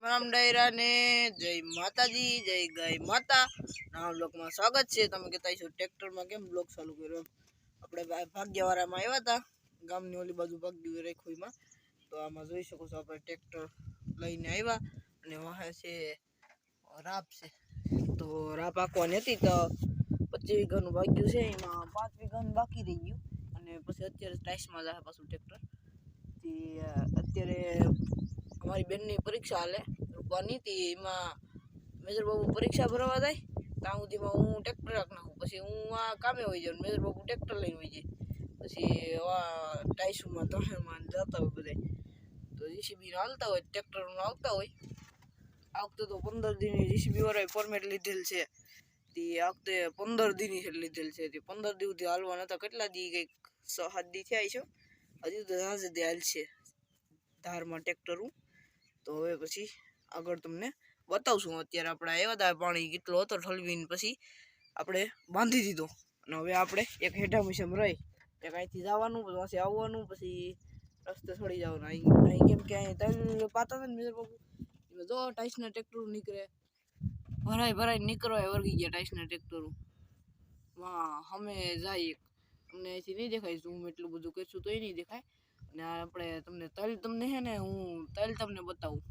રામ ડાયરા ને જય માતાજી, જય ગાય માતા. નવા બ્લોગમાં સ્વાગત છે. તમે કહેતા છો ટ્રેક્ટરમાં કેમ બ્લોગ ચાલુ કર્યો? આપણે ભાગ્યવાળામાં આવ્યા હતા, ગામની ઓલી બાજુ ભાગ્ય રેખોઈમાં. તો આમાં જોઈ શકો છો આપણે ટ્રેક્ટર લઈને આવ્યા અને વાહે છે રાપ છે. તો રાપ આંકવાની હતી તો 25 વીઘાનું ભાગ્યું છે, એમાં 5 વીઘાનું બાકી રહી ગયું. અને પછી અત્યારે ટાઈસમાં જાય પાછું ટ્રેક્ટર. અત્યારે અમારી બેનની પરીક્ષા હાલે રૂપાની હતી, એમાં મેજર બાબુ પરીક્ષા ભરવા જાય ત્યાં સુધીમાં હું ટ્રેક્ટર રાખ નાખું. પછી હું આ કામે હોઈ જાઉં, મેજર બાબુ ટ્રેક્ટર લઈને હોઈ જાય. પછી ટાઈસમાં તહેમાં જતા હોય બધા. તો જીસીબી હાલતા હોય, ટ્રેક્ટર આવતા હોય. આ વખતે તો 15 દિનની જીસીબી વાળાએ ફોર્મેટ લીધેલ છે. તે આ વખતે 15 દિન લીધેલ છે. તે 15 દિવસથી હાલવા નતા. કેટલા દી કંઈક 6-7 દી થયા છે. હજી તો હાજર હાલ છે ધારમાં ટ્રેક્ટરું. તો હવે પછી આગળ તમને બતાવશું. અત્યારે આપણે આવ્યા હતા, પાણી કેટલો હતો ઠલવીને પછી આપણે બાંધી દીધો. અને હવે આપણે એક હેઠા મિશમ રહી, એક અહીંથી જવાનું, પછી આવવાનું, પછી રસ્તે છોડી જવાનું. અહીં કેમ કે અહીં તલ પાતા હતા ને મેજર બાબુ, એમાં જો ટાઈસના ટ્રેક્ટરો નીકળે, ભરાઈ નીકળવા વર્ગી ગયા ટાઈસના ટ્રેક્ટરો. વાહ અમે જાય તમને અહીંથી નહીં દેખાય, ઝૂમ એટલું બધું કરશું તો એ નહીં દેખાય. અને આપણે તમને છે ને હું તમને બતાવું.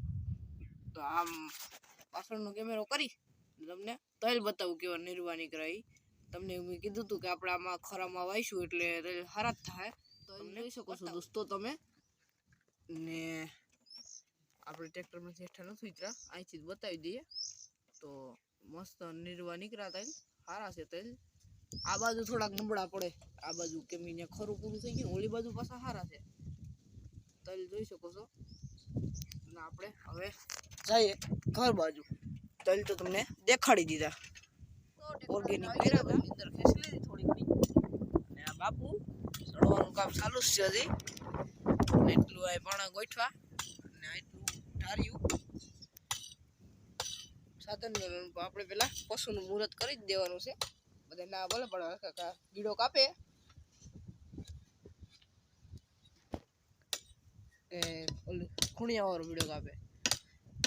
તો આમ પાછળનો કેમેરો કરી તમને તલ બતાવું કેવા નિર્વાહ કરાવી. તમને મેં કીધું હતું કે આપણે આમાં ખરામાં વાઈશું એટલે તલ હારા જ થાય. તો જોઈ શકો છો દોસ્તો તમે. ને આપણે ટ્રેક્ટરમાંથી હેઠા નથી ઉતર્યા, અહીંથી જ બતાવી દઈએ. તો મસ્ત નિર્વાહ નીકળ્યા તલ, સારા છે તલ. આ બાજુ થોડાક નબળા પડે, આ બાજુ કેમ અહીંયા ખરું પૂરું થઈ ગયું, ઓલી બાજુ પાછા સારા છે તલ, જોઈ શકો છો. અને આપણે હવે જઈએ ઘર બાજુ. તલ તો તમને દેખાડી દીધા, ઓર્ગેનિક કર્યા હતા, અંદર ખેંચી લીધી થોડી ઘણી. અને આ બાપુ ચડવાનું કામ ચાલુ જ છે હજી. અને એટલું આ પાણા ગોઠવા અને એટલું ઢાર્યું સાધન. આપણે પેલા પશુનું મુહૂર્ત કરી જ દેવાનું છે. બધા ના બોલે પણ ગીડો કાપે કે ઓલું ખૂણિયા વાળો વિડીયો કાપે.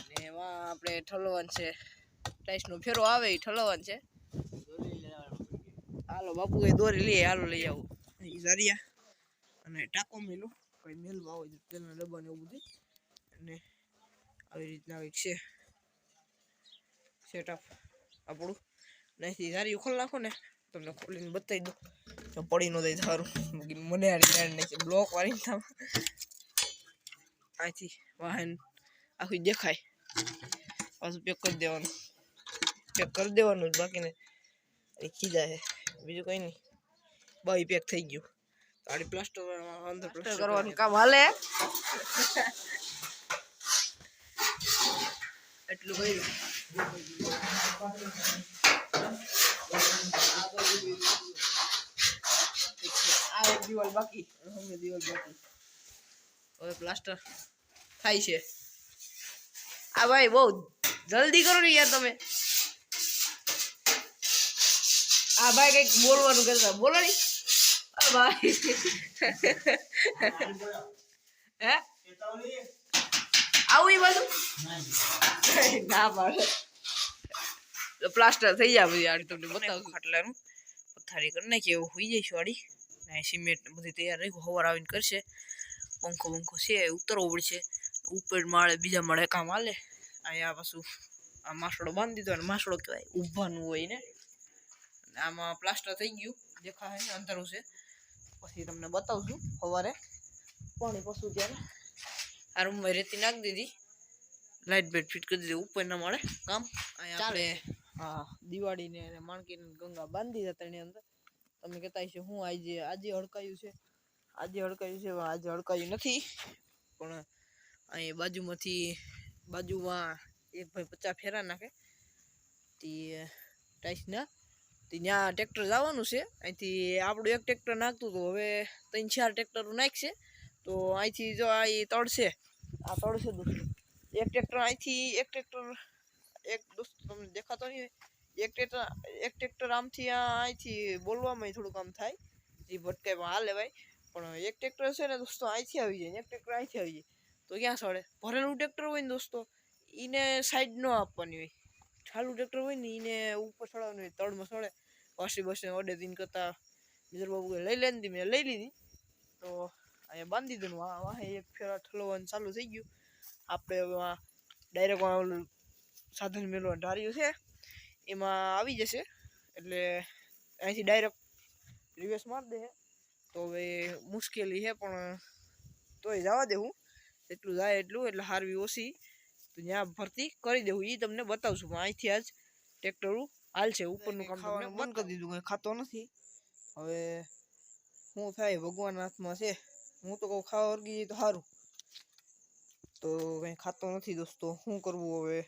ને એમાં આપણે ઠલવાનું છે, ટાઈસનો ફેરો આવે એ ઠલવાનું છે. હાલો બાપુ એ દોરી લઈએ, હાલો લઈ આવું ઝરિયા અને ટાંકો મેલું કઈ મેલવા હોય તેલના ડબ્બાને એવું બધું. અને આવી રીતના કંઈક છે સેટઅપ આપણું. અહીંથી ઝારિયું ખોલી નાખો ને, તમને ખોલીને બતાવી દઉં તો પડી ન જાય સારું. મને આ બ્લોક વાળી થાવ અહીંથી વાહન આખું દેખાય. પાછું પેક કરી દેવાનું, પેક કરી દેવાનું જ બાકીને ખીજાય. બીજું કંઈ નહીં, બાઈ પેક થઈ ગયું. ગાડી પ્લાસ્ટર અંદર પ્લાસ્ટર કરવાનું કામ હાલે. એટલું કર્યું. આ એક દિવાલ બાકી, દિવાલ બાકી. હવે પ્લાસ્ટર થાય છે. આ ભાઈ બહુ જલ્દી કરો ને યાર તમે. આ ભાઈ કઈક બોલવાનું કરતા, બોલો ને ભાઈ. હે આવું એ બાજુ ના પાડે. પ્લાસ્ટર થઈ જાય બધી. આડી તમને બતાવું ખાટલાનું પથારી કરી નાખી, એવું હોઈ જઈશું આડી. સિમેન્ટ બધી તૈયાર રાખ્યું, સવાર આવીને કરશે. પંખો છે, ઉતરવો પડશે. ઉપર માળે બીજા માળે કામ હાલે. અહીંયા પાછું આ માસડો બાંધી દીધો, અને માસડો કહેવાય ઊભાનું હોય ને. આમાં પ્લાસ્ટર થઈ ગયું, દેખાય અંધારું છે. પછી તમને બતાવશું સવારે પાણી પશુ ત્યારે. આ રૂમમાં રેતી નાખી દીધી, લાઇટ બેટ ફિટ કરી દીધી. ઉપર ના મળે કામ. અહીંયા આપણે હા દિવાળીને માણકીને ગંગા બાંધી દીધા તેની અંદર. તમે કહેતા હશો હું આજે હડકાયું છે, આજે હડકાયું નથી. પણ અહીં બાજુમાં એક ભાઈ 50 ફેરા નાખે તે ટાઈસના. ત્યાં ટ્રેક્ટર જવાનું છે. અહીંથી આપણું એક ટ્રેક્ટર નાખતું હતું, હવે 3-4 ટ્રેક્ટરો નાખશે. તો અહીંથી જો આ તળશે, આ તળશે દોસ્તો. એક ટ્રેક્ટર અહીંથી એક દોસ્તો તમને દેખાતો નહીં હોય. એક ટ્રેક્ટર આમથી અહીંથી બોલવામાં થોડું કામ થાય, જે ભટકાઈમાં હાલે ભાઈ. પણ એક ટ્રેક્ટર છે ને દોસ્તો અહીંથી આવી જાય, એક ટ્રેક્ટર અહીંથી આવી જાય. તો ક્યાં સડે? ભરેલું ટ્રેક્ટર હોય ને દોસ્તો, એને સાઈડ ન આપવાની હોય. ચાલુ ટ્રેક્ટર હોય ને એને ઉપર ચડાવવાનું હોય, તળમાં ચડે પાછી બસે ઓડે દિન કરતા મિત્ર બાબુ લઈ લે ને મેં લઈ લીધી. તો અહીંયા બાંધી દીધું, વાહે એક ફેરા ઠલવવાનું ચાલુ થઈ ગયું. આપણે હવે ડાયરેક્ટ સાધન મેળવાનું ધાર્યું છે એમાં આવી જશે, એટલે અહીંથી ડાયરેક્ટ રિવર્સ મારી દે. તો હવે મુશ્કેલી છે પણ તોય જવા દેવું, એટલું જાય એટલું, એટલે હારવી ઓછી તો ત્યાં ભરતી કરી દેવું એ તમને બતાવશું. પણ અહીંથી આજ ટ્રેક્ટરું હાલ છે, ઉપરનું કામ ખાવાનું બંધ કરી દીધું, કંઈ ખાતો નથી. હવે શું થાય ભગવાનના હાથમાં છે. હું તો કહું ખાવા વર્ગી જાય તો સારું, તો કંઈ ખાતો નથી દોસ્તો. શું કરવું હવે?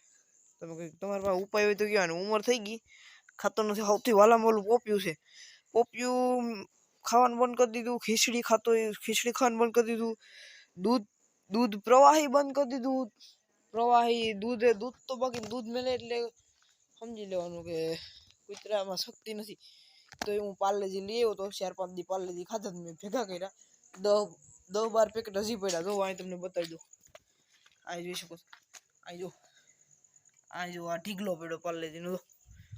તમે કંઈક તમારા પાસે ઉપાય હોય તો કહેવાનું. ઉંમર થઈ ગઈ, ખાતો નથી. સૌથી વાલામાં ઓલું પોપિયું છે, પોપિયું ખાવાનું બંધ કરી દીધું. ખીચડી ખાતો હોય, ખીચડી ખાવાનું બંધ કરી દીધું. દૂધ પ્રવાહી બંધ કરી દીધું. પ્રવાહી દૂધ તો બાકી દૂધ મેલે એટલે સમજી લેવાનું કે કૂતરામાં શક્તિ નથી. તો હું પાર્લેજી લઈ આવ્યો તો 4-5 દી પાર્લેજી ખાધા, મેં ભેગા કર્યા 10-12 પેકેટ હજી પડ્યા. જો અહીં તમને બતાવી દો, આ જોઈ શકો છો. આ જો આ ઢીગલો પડ્યો પાર્લેજીનો,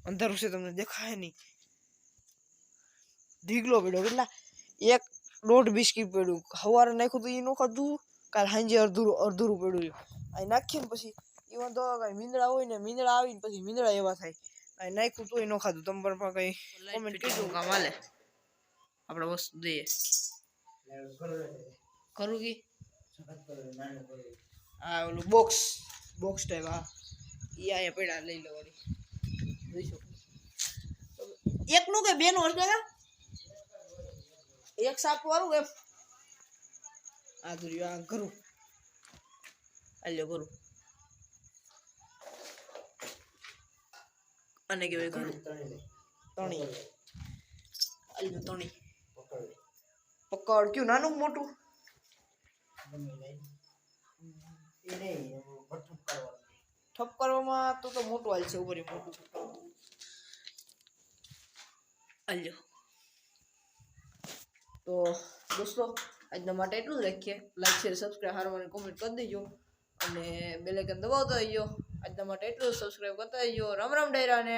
અંધારું છે તમને દેખાય નહીં. ઢીગલો પડ્યો, કેટલા 1.5 બિસ્કીટ પડ્યું. સવારે નાખ્યું તો એ ન ખાધું, કાલ સાંજે અડધું પડ્યું. અહીં નાખીને પછી એમાં તો કાંઈ મીંદડા હોય ને, મીંદડા આવીને પછી મીંદડા એવા થાય. અહીં નાખ્યું તોય ન ખાધું. તમે પણ કંઈ કોમેન્ટ કરજો. કામ હાલે આપણે વસ્તુ દઈએ કરું કે આ ઓલું બોક્સ ટાઈપ આ એ અહીંયા પડ્યા, લઈ લો વળી. જોઈશું એકનું કે બેનું હરકા એક સાપ વાળું એમ. આ ધુર્યું આ ઘરું આલ્યો ઘરું, અને કેવાય ઘરું તણી આલ્યો તણી. પકડ ક્યું નાનું મોટું ઠપ કરવામાં તો મોટું હાલ છે. ઉપર મોટું આલ્યો. તો દોસ્તો આજના માટે એટલું જ રાખીએ. લાઈક શેર સબસ્ક્રાઈબ હારવાની કોમેન્ટ કરી દેજો, અને બેલ આઇકન દબાવતા રહેજો. આજના માટે એટલું જ. સબસ્ક્રાઈબ કરતા રહેજો. રામ રામ ડાયરાને.